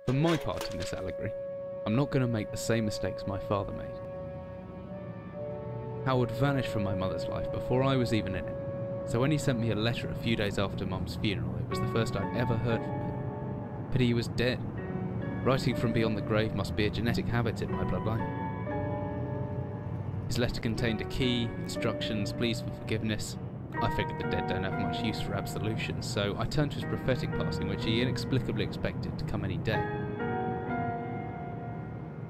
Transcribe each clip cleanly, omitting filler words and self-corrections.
For my part in this allegory, I'm not going to make the same mistakes my father made. Howard vanished from my mother's life before I was even in it, so when he sent me a letter a few days after Mum's funeral, it was the first I'd ever heard from him. Pity he was dead. Writing from beyond the grave must be a genetic habit in my bloodline. His letter contained a key, instructions, pleas for forgiveness. I figured the dead don't have much use for absolution, so I turned to his prophetic passing, which he inexplicably expected to come any day.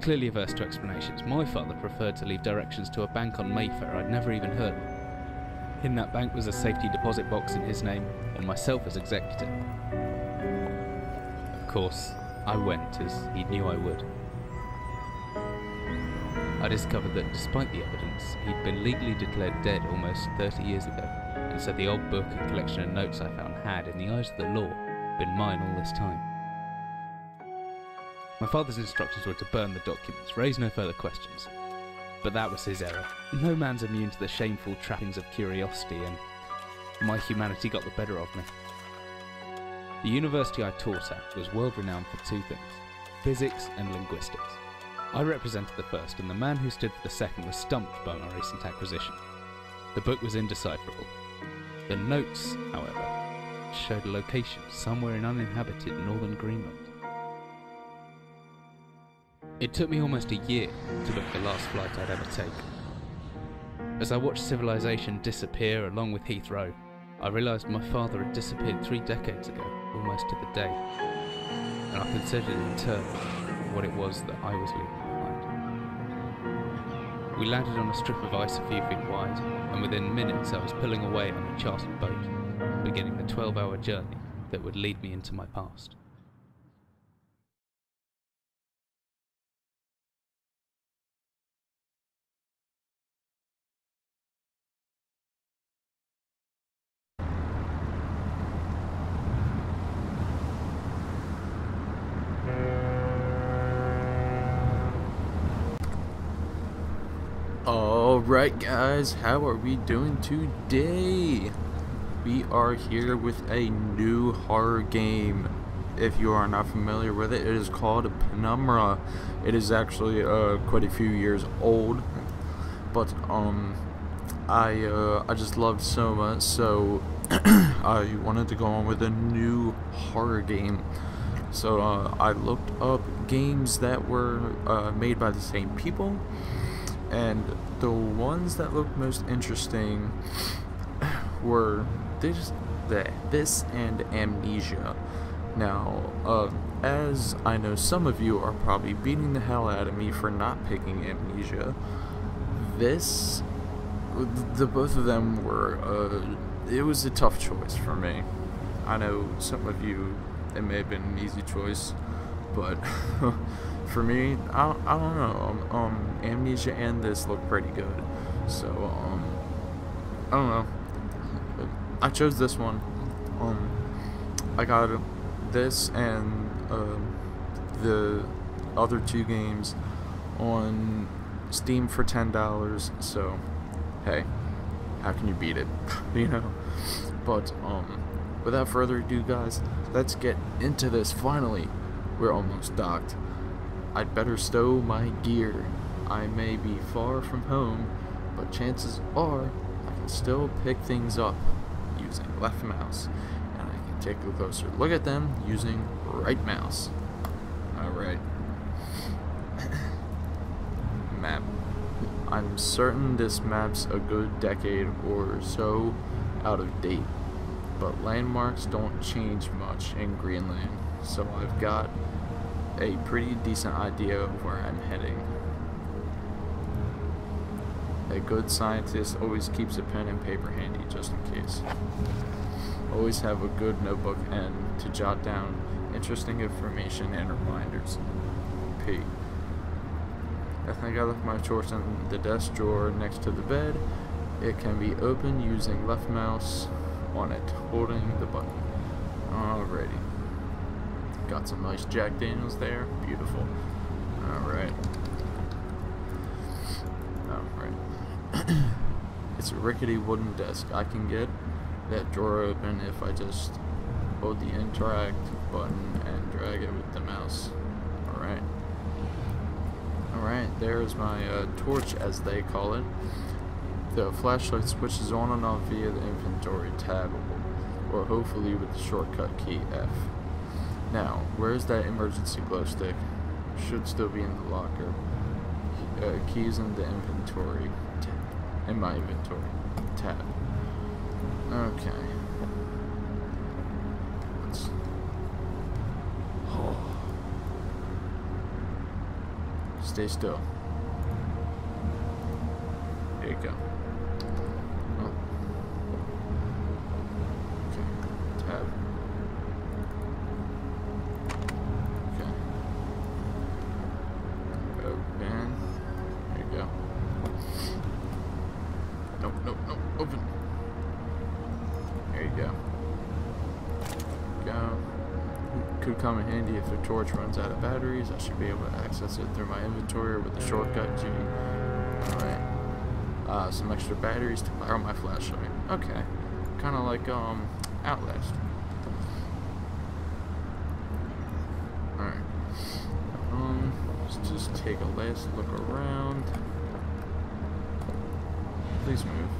Clearly averse to explanations, my father preferred to leave directions to a bank on Mayfair I'd never even heard of. In that bank was a safety deposit box in his name, and myself as executor. Of course, I went, as he knew I would. I discovered that despite the evidence, he'd been legally declared dead almost 30 years ago, and so the old book and collection of notes I found had, in the eyes of the law, been mine all this time. My father's instructions were to burn the documents, raise no further questions. But that was his error. No man's immune to the shameful trappings of curiosity, and my humanity got the better of me. The university I taught at was world-renowned for two things: physics and linguistics. I represented the first, and the man who stood for the second was stumped by my recent acquisition. The book was indecipherable. The notes, however, showed a location somewhere in uninhabited northern Greenland. It took me almost a year to book the last flight I'd ever take. As I watched civilization disappear along with Heathrow, I realised my father had disappeared 3 decades ago, almost to the day, and I considered in turn what it was that I was leaving behind. We landed on a strip of ice a few feet wide, and within minutes I was pulling away on a chartered boat, beginning the 12-hour journey that would lead me into my past. Alright guys, how are we doing today? We are here with a new horror game. If you are not familiar with it, it is called Penumbra. It is actually quite a few years old, but I just loved so much, so I wanted to go on with a new horror game. So I looked up games that were made by the same people, and the ones that looked most interesting were this and Amnesia. Now, as I know some of you are probably beating the hell out of me for not picking Amnesia, the both of them were, it was a tough choice for me. I know some of you, it may have been an easy choice, but for me, I don't know. Amnesia and this look pretty good, so I don't know. I chose this one. I got this and the other two games on Steam for $10. So hey, how can you beat it? You know. But without further ado, guys, let's get into this. Finally, we're almost docked. I'd better stow my gear. I may be far from home, but chances are I can still pick things up using left mouse, and I can take a closer look at them using right mouse. Alright. Map. I'm certain this map's a good decade or so out of date, but landmarks don't change much in Greenland, so I've got a pretty decent idea of where I'm heading. A good scientist always keeps a pen and paper handy just in case. Always have a good notebook and to jot down interesting information and reminders. P. I think I left my torch in the desk drawer next to the bed. It can be opened using left mouse on it, holding the button. Alrighty. Got some nice Jack Daniels there. Beautiful. Alright. It's a rickety wooden desk. I can get that drawer open if I just hold the interact button and drag it with the mouse. there's my torch, as they call it. The flashlight switches on and off via the inventory tab, or hopefully with the shortcut key F. Now, where's that emergency glow stick? Should still be in the locker. Keys in the inventory, in my inventory tab. Okay. Let's. Oh. Stay still. There you go. Oh. Okay. Tab. Okay. Open. There you go. Nope, nope, nope. Open. There you go. Go. Could come in handy if the torch runs out of batteries. I should be able to access it through my inventory with the shortcut G. Alright. Some extra batteries to power my flashlight. Okay. Kinda like Outlast. Alright. Let's just take a last look around. Please move.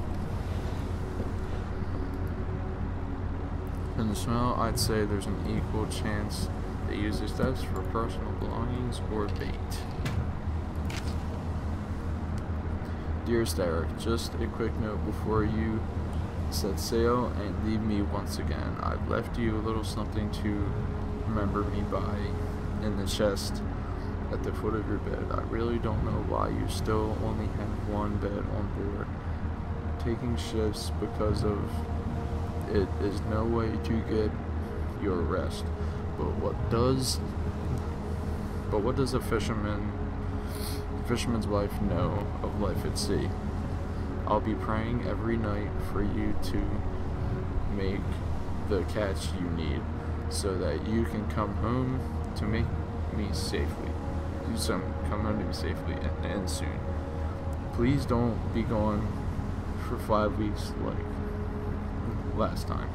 In the smell, I'd say there's an equal chance they use the steps for personal belongings or bait. Dearest Eric, just a quick note before you set sail and leave me once again. I've left you a little something to remember me by in the chest at the foot of your bed. I really don't know why you still only have one bed on board. Taking shifts because of it is no way to get your rest. But what does a fisherman's wife know of life at sea? I'll be praying every night for you to make the catch you need, so that you can come home to me safely. Come home to me safely and soon. Please don't be gone for 5 weeks like last time.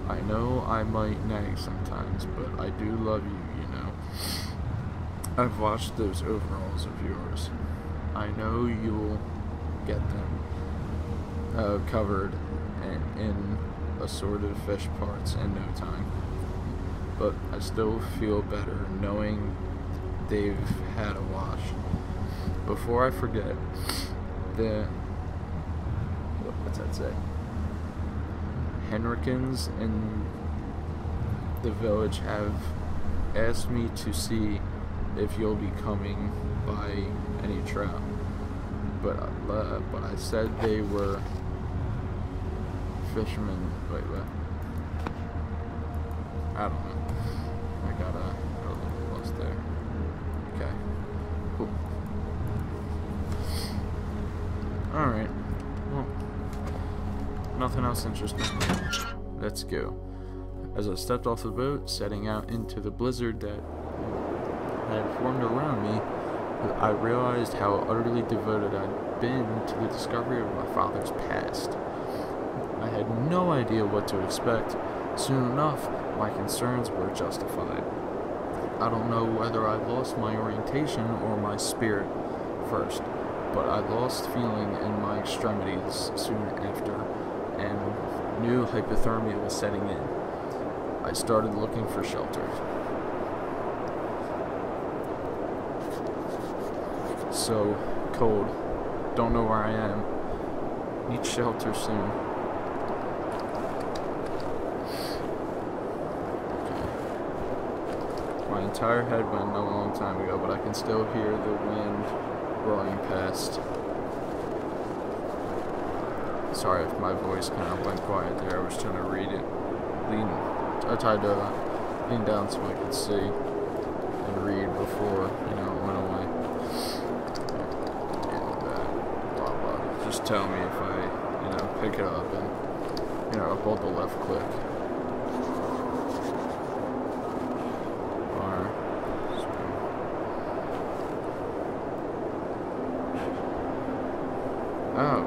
I know I might nag sometimes, but I do love you, you know. I've watched those overalls of yours. I know you'll get them covered and in assorted fish parts in no time. But I still feel better knowing they've had a wash. Before I forget, what's that say? Henrikins in the village have asked me to see if you'll be coming by any trout, but I said they were fishermen. Wait, what? I don't know. I got a little lost there. Okay, cool. All right. Well, nothing else interesting. Let's go. As I stepped off the boat, setting out into the blizzard that had formed around me, I realized how utterly devoted I'd been to the discovery of my father's past. I had no idea what to expect. Soon enough, my concerns were justified. I don't know whether I lost my orientation or my spirit first, but I lost feeling in my extremities soon after, and knew hypothermia was setting in. I started looking for shelter. So cold, don't know where I am. Need shelter soon. Okay. My entire head went a long time ago, but I can still hear the wind roaring past. Sorry if my voice kind of went quiet there. I was trying to read it. I tried to lean down so I could see and read before, it went away. Just tell me if I, pick it up and, hold the left click. Or, oh.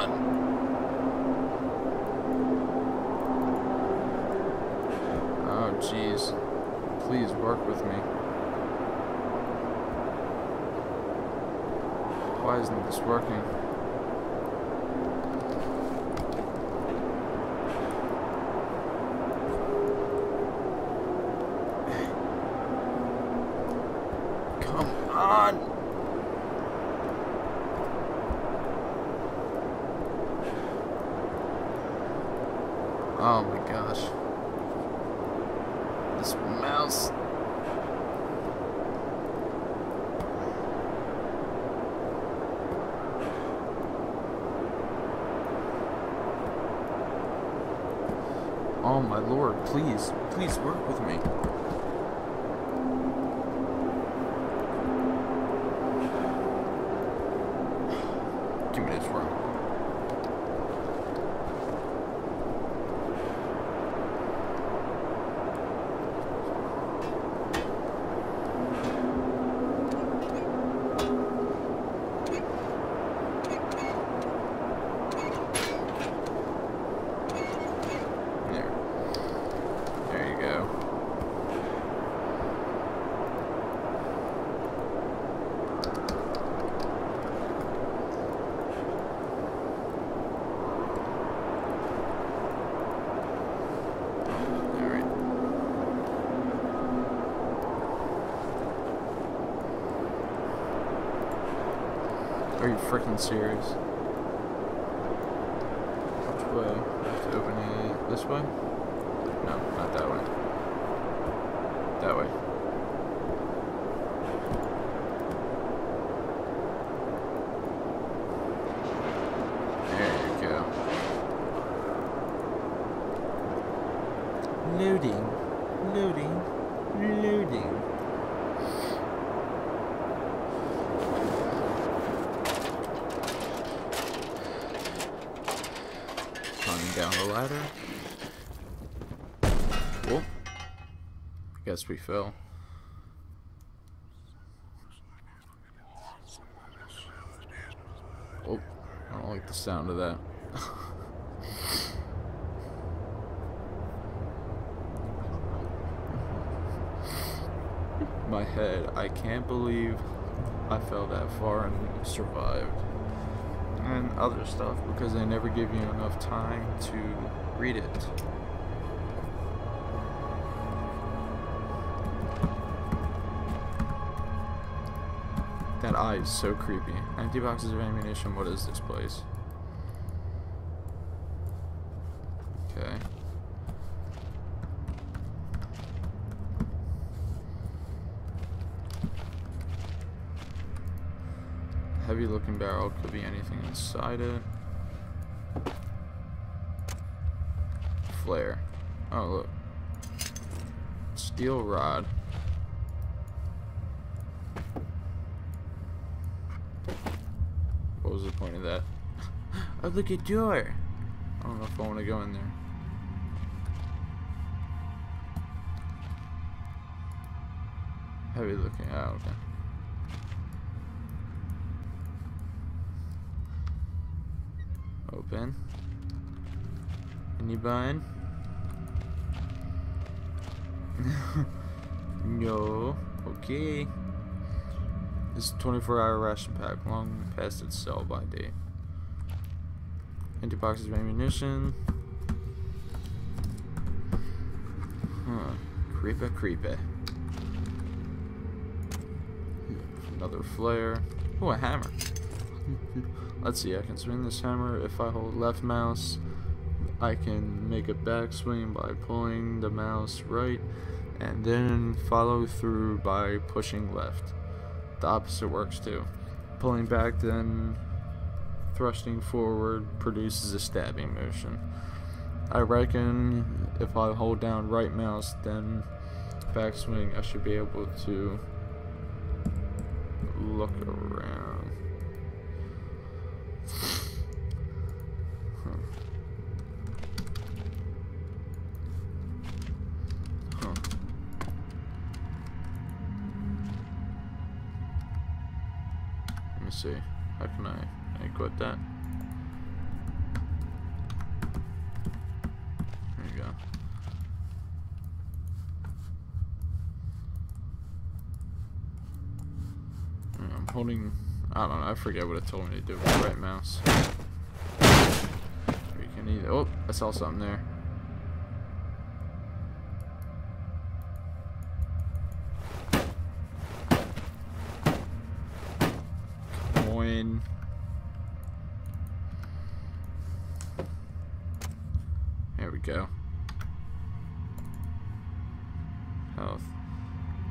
on. Oh, jeez. Please work with me. Why isn't this working? Come on! Oh my gosh. This mouse. Oh my lord, please, please work with me. Give me this work. Are you freaking serious? Which way? I have to open it this way? No, not that way. That way. There you go. Loading. Loading. Loading. Down the ladder. Whoa. Guess we fell. Oh, I don't like the sound of that. My head, I can't believe I fell that far and survived. And other stuff because they never give you enough time to read it. That eye is so creepy. Empty boxes of ammunition. What is this place? Okay. Heavy looking barrel, could be anything inside it. Flare. Oh look. Steel rod. What was the point of that? Oh look at door. I don't know if I want to go in there. Heavy looking, oh okay. Open. Any bun? No. Okay. This is a 24-hour ration pack, long past its sell-by date. Empty boxes of ammunition. Huh. Creepy. Another flare. Oh, a hammer. Let's see, I can swing this hammer. If I hold left mouse, I can make a backswing by pulling the mouse right, and then follow through by pushing left. The opposite works too. Pulling back, then thrusting forward produces a stabbing motion. I reckon if I hold down right mouse, then backswing, I should be able to look around. Let me see. How can I quit that? holding, I don't know, I forget what it told me to do with the right mouse. We can either, oh, I saw something there. Coin. There we go. Health.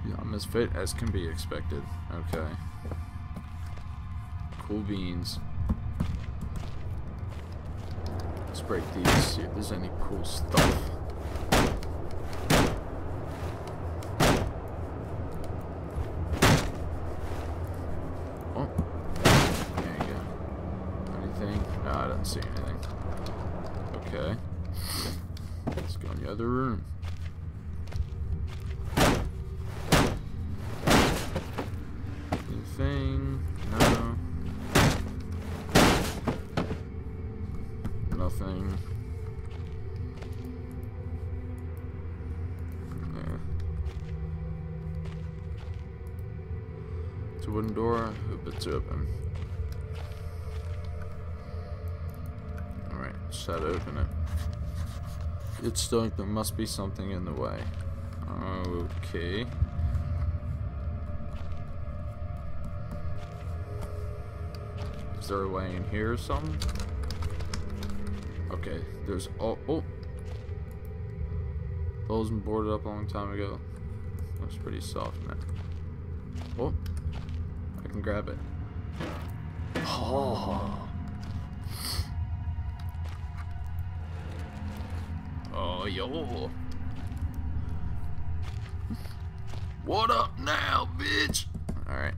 Yeah, I'm as fit as can be expected. Okay. Cool beans. Let's break these, see if there's any cool stuff. Oh. There you go. Anything? No, I didn't see anything. Okay. Let's go in the other room. Anything? No. Nothing. Yeah. It's a wooden door. I hope it's open. Alright, just had to open it. It's still like there must be something in the way. Okay. Is there a way in here or something? Okay, there's oh. Those been boarded up a long time ago. Looks pretty soft, man. Oh, I can grab it. Oh. Oh, yo. What up now, bitch? Alright.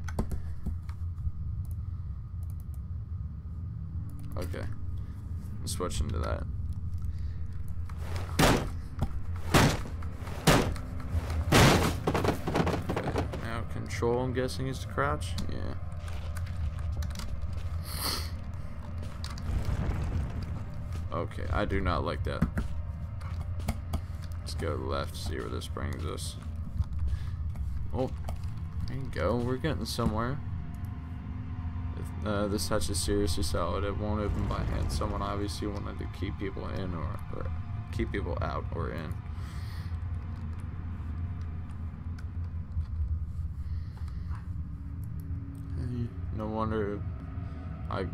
Okay. Let's switch into that. Okay. Now control, I'm guessing, is to crouch? Yeah. Okay, I do not like that. Let's go left, see where this brings us. Oh, there you go. We're getting somewhere. If this touch is seriously solid, it won't open by hand. Someone obviously wanted to keep people in or keep people out or in. No wonder I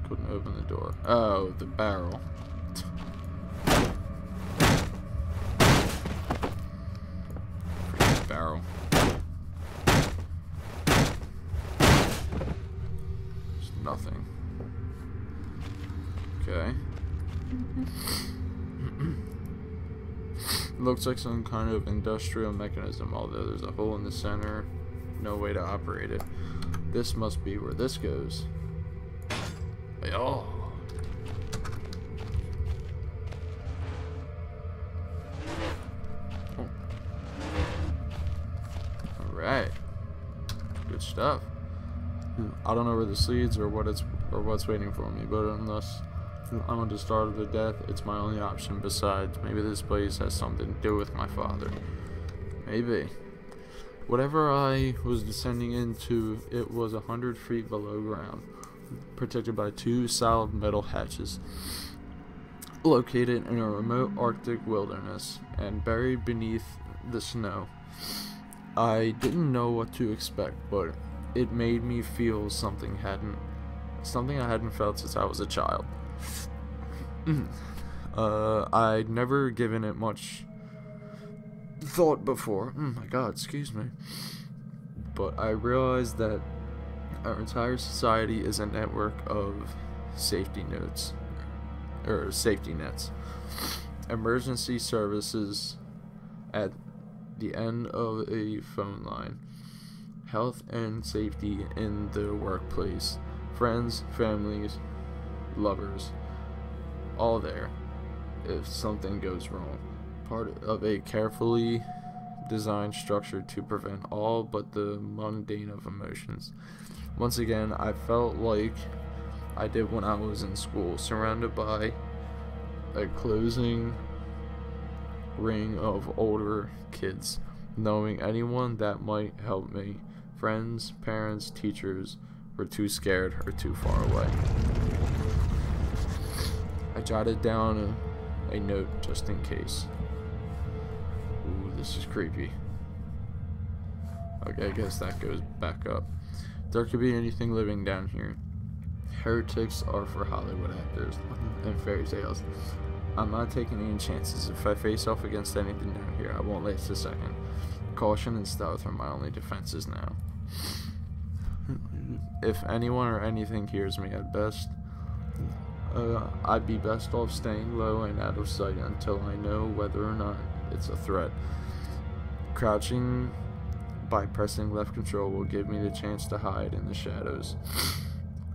couldn't open the door. Oh, the barrel. Barrel. There's nothing. Okay. Looks like some kind of industrial mechanism, although there's a hole in the center, no way to operate it. This must be where this goes. Oh. Alright. Good stuff. I don't know where this leads or what's waiting for me, but unless I'm at the start of the death, it's my only option. Besides, maybe this place has something to do with my father. Maybe. Whatever I was descending into, it was 100 feet below ground, protected by 2 solid metal hatches, located in a remote Arctic wilderness and buried beneath the snow. I didn't know what to expect, but it made me feel something I hadn't felt since I was a child. I'd never given it much thought before. My God, excuse me. But I realized that our entire society is a network of safety nets. Emergency services at the end of a phone line. Health and safety in the workplace. Friends, families, lovers, all there if something goes wrong. Part of a carefully designed structure to prevent all but the mundane of emotions. Once again, I felt like I did when I was in school, surrounded by a closing ring of older kids, knowing anyone that might help me Friends, parents, teachers were too scared or too far away. I jotted down a note just in case. Ooh, this is creepy. Okay, I guess that goes back up. There could be anything living down here. Heretics are for Hollywood actors and fairy tales. I'm not taking any chances. If I face off against anything down here, I won't last a second. Caution and stealth are my only defenses now. If anyone or anything hears me, I'd be best off staying low and out of sight until I know whether or not it's a threat. Crouching by pressing left control will give me the chance to hide in the shadows.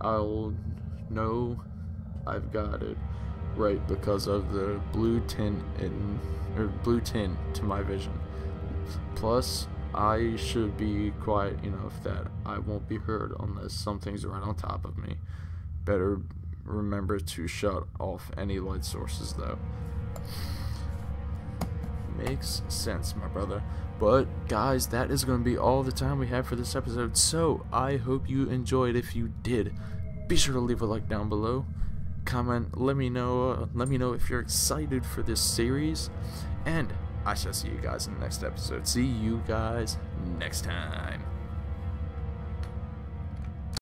I'll know I've got it right because of the blue tint to my vision. Plus, I should be quiet enough that I won't be heard unless something's right on top of me. Better remember to shut off any light sources though. Makes sense, my brother. But guys, that is going to be all the time we have for this episode. So I hope you enjoyed. If you did, be sure to leave a like down below. Comment, let me know if you're excited for this series, and I shall see you guys in the next episode. See you guys next time.